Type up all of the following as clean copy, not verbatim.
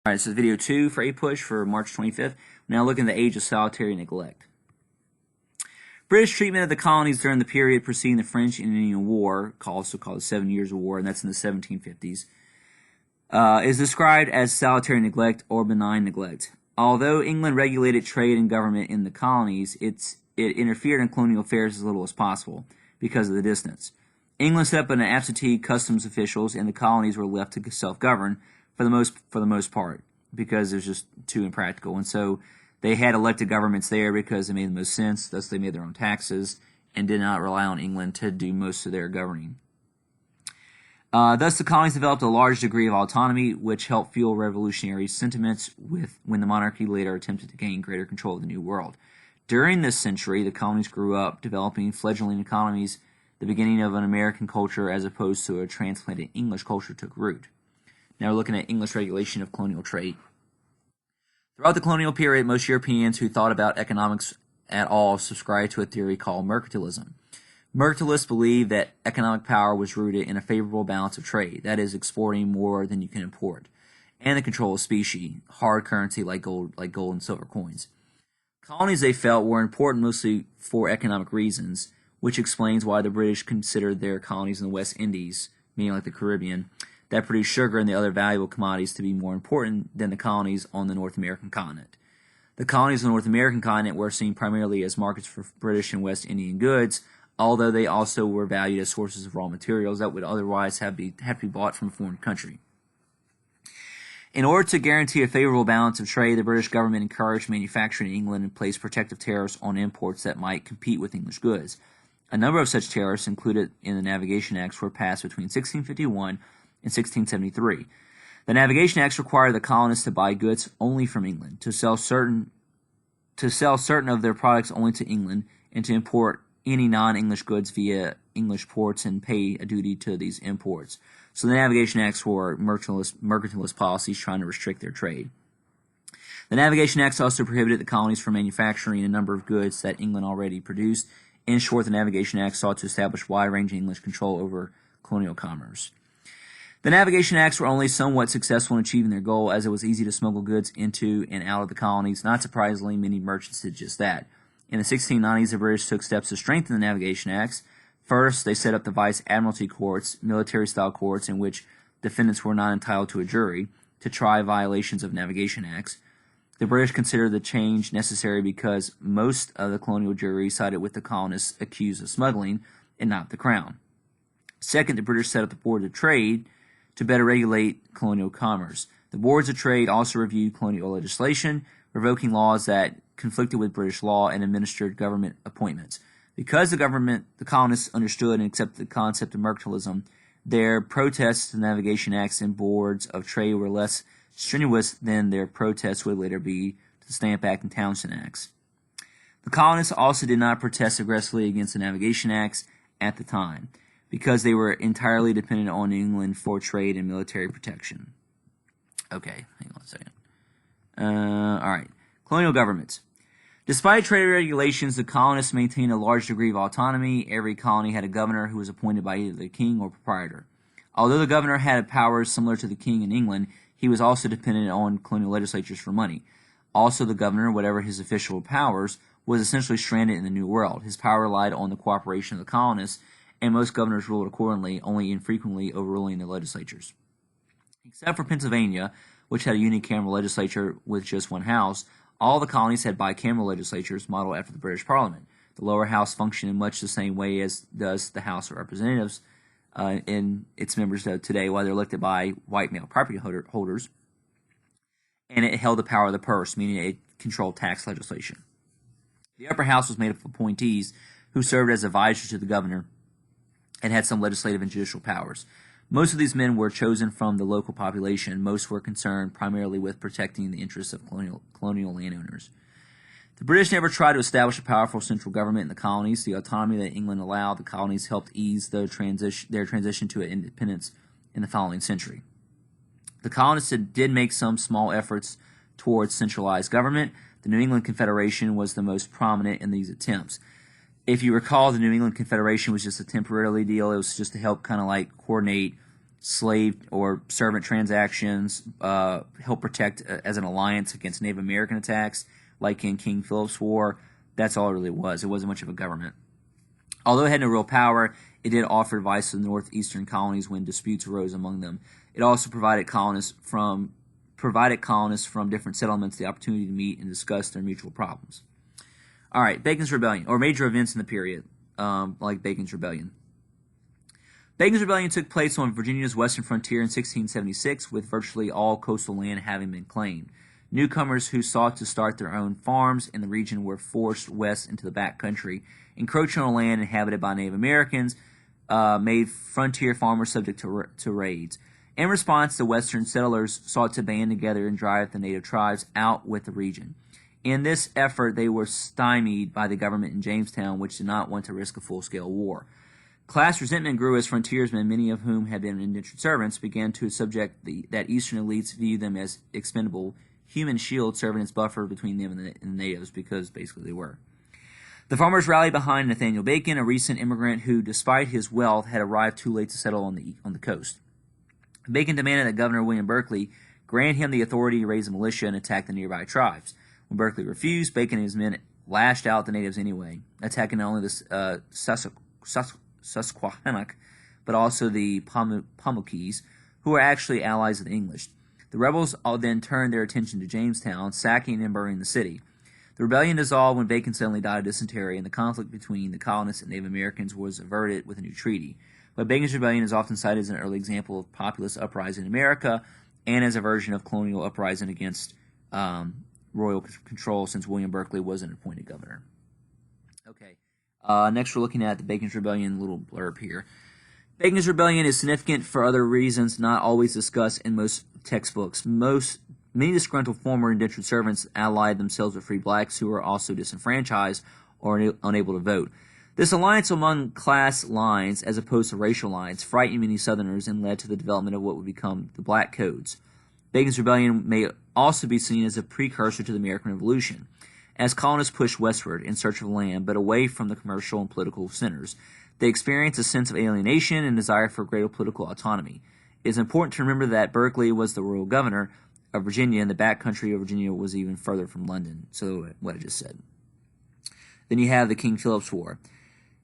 Alright, this is video 2 for APUSH for March 25th. We're now looking at the age of solitary neglect. British treatment of the colonies during the period preceding the French and Indian War, also called the 7 Years' War, and that's in the 1750s, is described as solitary neglect or benign neglect. Although England regulated trade and government in the colonies, it interfered in colonial affairs as little as possible because of the distance. England set up an absentee customs officials, and the colonies were left to self-govern for the most part, because it was just too impractical. And so they had elected governments there because it made the most sense. Thus, they made their own taxes and did not rely on England to do most of their governing. Thus, the colonies developed a large degree of autonomy, which helped fuel revolutionary sentiments when the monarchy later attempted to gain greater control of the New World. During this century, the colonies grew up, developing fledgling economies. The beginning of an American culture as opposed to a transplanted English culture took root. Now we're looking at English regulation of colonial trade. Throughout the colonial period, most Europeans who thought about economics at all subscribed to a theory called mercantilism. Mercantilists believed that economic power was rooted in a favorable balance of trade, that is, exporting more than you can import, and the control of specie, hard currency like gold and silver coins. Colonies, they felt, were important mostly for economic reasons, which explains why the British considered their colonies in the West Indies, meaning like the Caribbean, that produced sugar and the other valuable commodities to be more important than the colonies on the North American continent. The colonies on the North American continent were seen primarily as markets for British and West Indian goods, although they also were valued as sources of raw materials that would otherwise have to be bought from a foreign country. In order to guarantee a favorable balance of trade, the British government encouraged manufacturing in England and placed protective tariffs on imports that might compete with English goods. A number of such tariffs, included in the Navigation Acts, were passed between 1651 and 1673. The Navigation Acts required the colonists to buy goods only from England, to sell certain of their products only to England, and to import any non-English goods via English ports and pay a duty to these imports. So the Navigation Acts were mercantilist policies trying to restrict their trade. The Navigation Acts also prohibited the colonies from manufacturing a number of goods that England already produced. In short, the Navigation Acts sought to establish wide-ranging English control over colonial commerce. The Navigation Acts were only somewhat successful in achieving their goal, as it was easy to smuggle goods into and out of the colonies. Not surprisingly, many merchants did just that. In the 1690s, the British took steps to strengthen the Navigation Acts. First, they set up the Vice Admiralty Courts, military-style courts in which defendants were not entitled to a jury, to try violations of Navigation Acts. The British considered the change necessary because most of the colonial juries sided with the colonists accused of smuggling and not the Crown. Second, the British set up the Board of Trade to better regulate colonial commerce. The Boards of Trade also reviewed colonial legislation, revoking laws that conflicted with British law, and administered government appointments. Because the colonists understood and accepted the concept of mercantilism, their protests to the Navigation Acts and Boards of Trade were less strenuous than their protests would later be to the Stamp Act and Townshend Acts. The colonists also did not protest aggressively against the Navigation Acts at the time, because they were entirely dependent on England for trade and military protection. Okay, hang on a second. All right. Colonial governments. Despite trade regulations, the colonists maintained a large degree of autonomy. Every colony had a governor who was appointed by either the king or proprietor. Although the governor had powers similar to the king in England, he was also dependent on colonial legislatures for money. Also, the governor, whatever his official powers, was essentially stranded in the New World. His power relied on the cooperation of the colonists, and most governors ruled accordingly, only infrequently overruling the legislatures. Except for Pennsylvania, which had a unicameral legislature with just one house, all the colonies had bicameral legislatures modeled after the British Parliament. The lower house functioned in much the same way as does the House of Representatives in its members today, while they're elected by white male property holders, and it held the power of the purse, meaning it controlled tax legislation. The upper house was made up of appointees who served as advisors to the governor and had some legislative and judicial powers. Most of these men were chosen from the local population. Most were concerned primarily with protecting the interests of colonial landowners. The British never tried to establish a powerful central government in the colonies. The autonomy that England allowed the colonies helped ease their transition to independence in the following century. The colonists did make some small efforts towards centralized government. The New England Confederation was the most prominent in these attempts. If you recall, the New England Confederation was just a temporary deal. It was just to help kind of like coordinate slave or servant transactions, help protect as an alliance against Native American attacks, like in King Philip's War. That's all it really was. It wasn't much of a government. Although it had no real power, it did offer advice to the northeastern colonies when disputes arose among them. It also provided colonists from different settlements the opportunity to meet and discuss their mutual problems. All right, Bacon's Rebellion, or major events in the period, like Bacon's Rebellion. Bacon's Rebellion took place on Virginia's western frontier in 1676, with virtually all coastal land having been claimed. Newcomers who sought to start their own farms in the region were forced west into the back country. Encroaching on land inhabited by Native Americans made frontier farmers subject to raids. In response, the western settlers sought to band together and drive the native tribes out with the region. In this effort, they were stymied by the government in Jamestown, which did not want to risk a full-scale war. Class resentment grew as frontiersmen, many of whom had been indentured servants, began to subject that eastern elites viewed them as expendable human shields serving as buffer between them and the natives, because basically they were. The farmers rallied behind Nathaniel Bacon, a recent immigrant who, despite his wealth, had arrived too late to settle on the coast. Bacon demanded that Governor William Berkeley grant him the authority to raise a militia and attack the nearby tribes. When Berkeley refused, Bacon and his men lashed out the natives anyway, attacking not only the Susquehannock, but also the Pamukees, who were actually allies of the English. The rebels all then turned their attention to Jamestown, sacking and burning the city. The rebellion dissolved when Bacon suddenly died of dysentery, and the conflict between the colonists and Native Americans was averted with a new treaty. But Bacon's Rebellion is often cited as an early example of populist uprising in America and as a version of colonial uprising against royal control, since William Berkeley wasn't appointed governor. Okay, next we're looking at the Bacon's Rebellion little blurb here. Bacon's Rebellion is significant for other reasons not always discussed in most textbooks. Many disgruntled former indentured servants allied themselves with free blacks who were also disenfranchised or unable to vote. This alliance among class lines, as opposed to racial lines, frightened many Southerners and led to the development of what would become the Black Codes. Bacon's Rebellion may also be seen as a precursor to the American Revolution, as colonists pushed westward in search of land, but away from the commercial and political centers. They experienced a sense of alienation and desire for greater political autonomy. It is important to remember that Berkeley was the royal governor of Virginia, and the back country of Virginia was even further from London. So what I just said. Then you have the King Philip's War.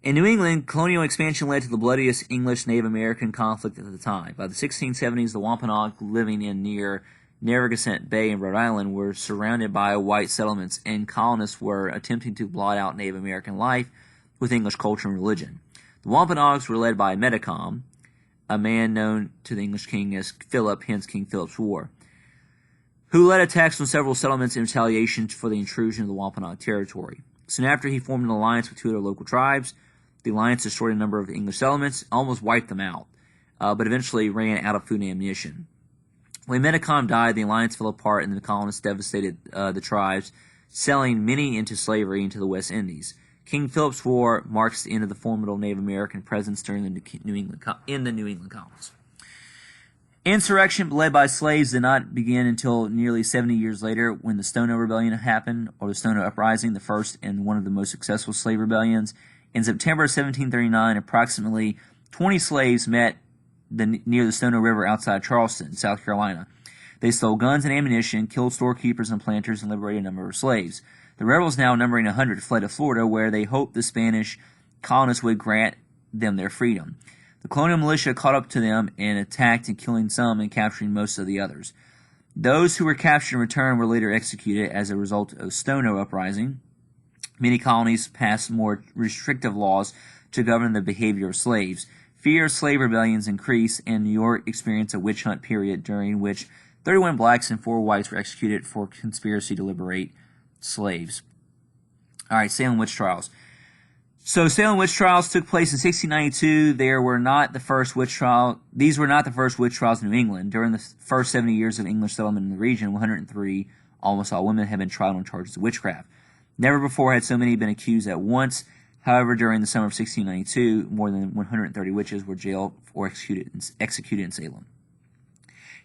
In New England, colonial expansion led to the bloodiest English-Native American conflict at the time. By the 1670s, the Wampanoag, living in near Narragansett Bay in Rhode Island, were surrounded by white settlements, and colonists were attempting to blot out Native American life with English culture and religion. The Wampanoags were led by Metacom, a man known to the English king as Philip, hence King Philip's War, who led attacks on several settlements in retaliation for the intrusion of the Wampanoag territory. Soon after, he formed an alliance with two other local tribes. The alliance destroyed a number of the English settlements, almost wiped them out, but eventually ran out of food and ammunition. When Metacom died, the alliance fell apart and the colonists devastated the tribes, selling many into slavery into the West Indies. King Philip's War marks the end of the formidable Native American presence during the New England colonies. Insurrection led by slaves did not begin until nearly 70 years later, when the Stono Rebellion happened, or the Stono Uprising, the first and one of the most successful slave rebellions. In September 1739, approximately 20 slaves met near the Stono River outside Charleston, South Carolina. They stole guns and ammunition, killed storekeepers and planters, and liberated a number of slaves. The rebels, now numbering 100, fled to Florida, where they hoped the Spanish colonists would grant them their freedom. The colonial militia caught up to them and attacked, and killing some and capturing most of the others. Those who were captured in return were later executed as a result of Stono Uprising. Many colonies passed more restrictive laws to govern the behavior of slaves. Fear of slave rebellions increased, and New York experienced a witch hunt period during which 31 blacks and 4 whites were executed for conspiracy to liberate slaves. All right, Salem witch trials. So Salem witch trials took place in 1692. These were not the first witch trials in New England. During the first 70 years of English settlement in the region, 103, almost all women, had been tried on charges of witchcraft. Never before had so many been accused at once. However, during the summer of 1692, more than 130 witches were jailed or executed in Salem.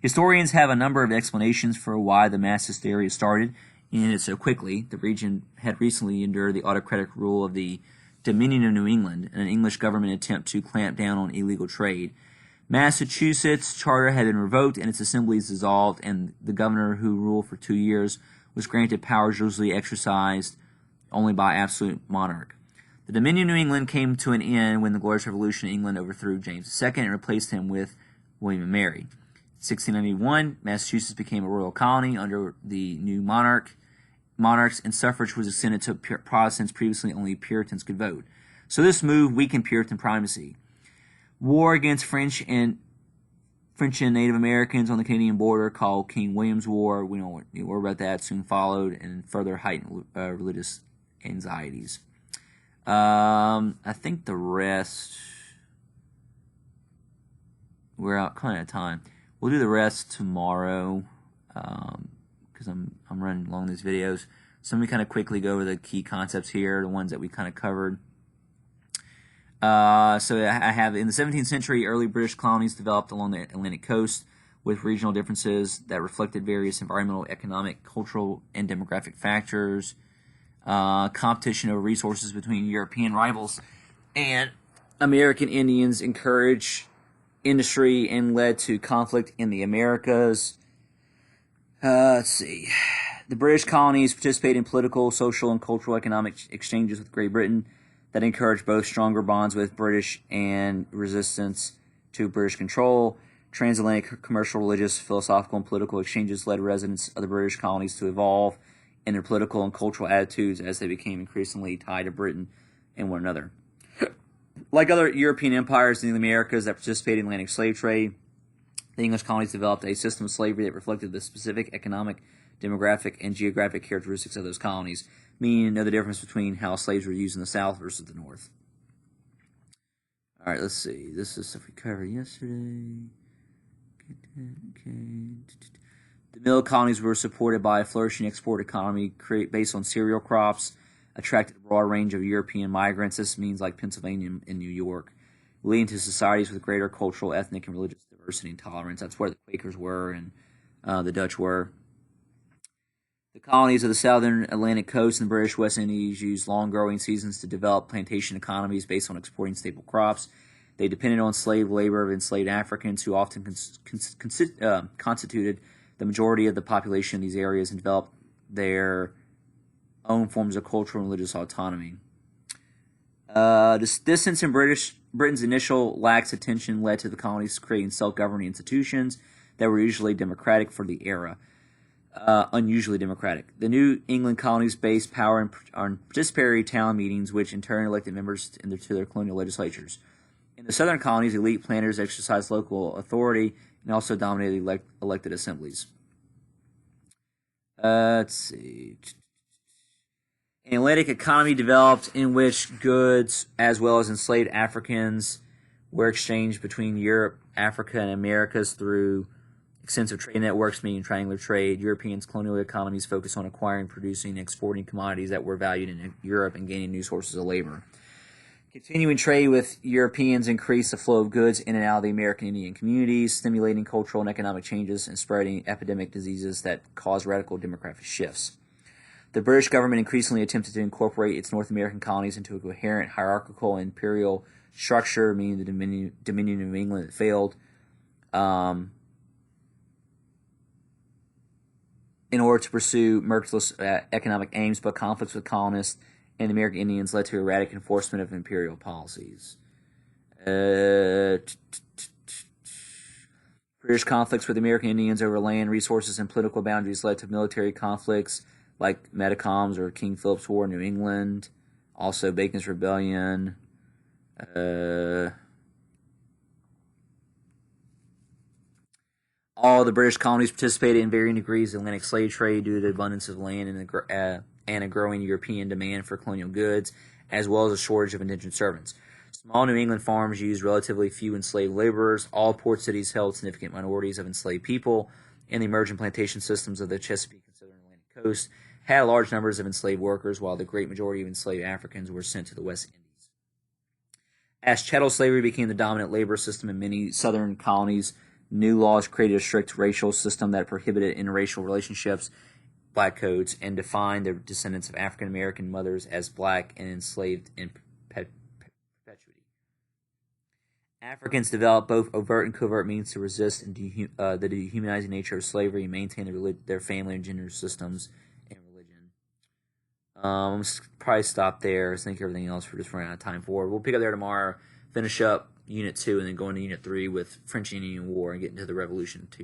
Historians have a number of explanations for why the mass hysteria started and ended so quickly. The region had recently endured the autocratic rule of the Dominion of New England, an English government attempt to clamp down on illegal trade. Massachusetts charter had been revoked and its assemblies dissolved, and the governor, who ruled for 2 years, was granted powers usually exercised only by absolute monarch. The Dominion of New England came to an end when the Glorious Revolution in England overthrew James II and replaced him with William and Mary. In 1691, Massachusetts became a royal colony under the new monarchs, and suffrage was extended to Protestants. Previously, only Puritans could vote. So this move weakened Puritan primacy. War against French and Native Americans on the Canadian border, called King William's War, we don't need to worry about that, soon followed and further heightened religious anxieties. I think the rest, we're out kind of time. We'll do the rest tomorrow because I'm running along these videos. So let me kind of quickly go over the key concepts here, the ones that we kind of covered. So I have, in the 17th century, early British colonies developed along the Atlantic coast with regional differences that reflected various environmental, economic, cultural, and demographic factors. Competition over resources between European rivals and American Indians encouraged industry and led to conflict in the Americas. Let's see. The British colonies participated in political, social, and cultural economic exchanges with Great Britain that encouraged both stronger bonds with British and resistance to British control. Transatlantic commercial, religious, philosophical, and political exchanges led residents of the British colonies to evolve in their political and cultural attitudes as they became increasingly tied to Britain and one another. Like other European empires in the Americas that participated in Atlantic slave trade, the English colonies developed a system of slavery that reflected the specific economic, demographic, and geographic characteristics of those colonies, meaning to know the difference between how slaves were used in the South versus the North. All right, let's see. This is stuff we covered yesterday. Okay. The mill colonies were supported by a flourishing export economy based on cereal crops, attracted a broad range of European migrants. This means like Pennsylvania and New York, leading to societies with greater cultural, ethnic, and religious diversity and tolerance. That's where the Quakers were and the Dutch were. The colonies of the southern Atlantic coast and the British West Indies used long growing seasons to develop plantation economies based on exporting staple crops. They depended on slave labor of enslaved Africans, who often constituted the majority of the population in these areas, and developed their own forms of cultural and religious autonomy. This distance in Britain's initial lax attention led to the colonies creating self-governing institutions that were usually democratic for the era. Unusually democratic. The New England colonies based power on participatory town meetings, which in turn elected members to their colonial legislatures. In the southern colonies, elite planners exercised local authority and also dominated elected assemblies. Let's see. An Atlantic economy developed in which goods, as well as enslaved Africans, were exchanged between Europe, Africa, and Americas through extensive trade networks, meaning triangular trade. Europeans' colonial economies focused on acquiring, producing, and exporting commodities that were valued in Europe and gaining new sources of labor. Continuing trade with Europeans increased the flow of goods in and out of the American Indian communities, stimulating cultural and economic changes and spreading epidemic diseases that caused radical demographic shifts. The British government increasingly attempted to incorporate its North American colonies into a coherent hierarchical imperial structure, meaning the Dominion of England that failed, in order to pursue merciless economic aims, but conflicts with colonists and the American Indians led to erratic enforcement of imperial policies. British conflicts with American Indians over land, resources, and political boundaries led to military conflicts like Metacom's or King Philip's War in New England, also Bacon's Rebellion. All the British colonies participated in varying degrees in Atlantic slave trade due to the abundance of land and a growing European demand for colonial goods, as well as a shortage of indentured servants. Small New England farms used relatively few enslaved laborers. All port cities held significant minorities of enslaved people, and the emergent plantation systems of the Chesapeake and Southern Atlantic coast had large numbers of enslaved workers, while the great majority of enslaved Africans were sent to the West Indies. As chattel slavery became the dominant labor system in many southern colonies, new laws created a strict racial system that prohibited interracial relationships, black codes, and defined the descendants of African American mothers as black and enslaved in perpetuity. Africans developed both overt and covert means to resist and the dehumanizing nature of slavery and maintain their family and gender systems and religion. I'm probably stop there. I think everything else we're just running out of time for. We'll pick up there tomorrow, finish up Unit 2, and then go into Unit 3 with French and Indian War and get into the Revolution too.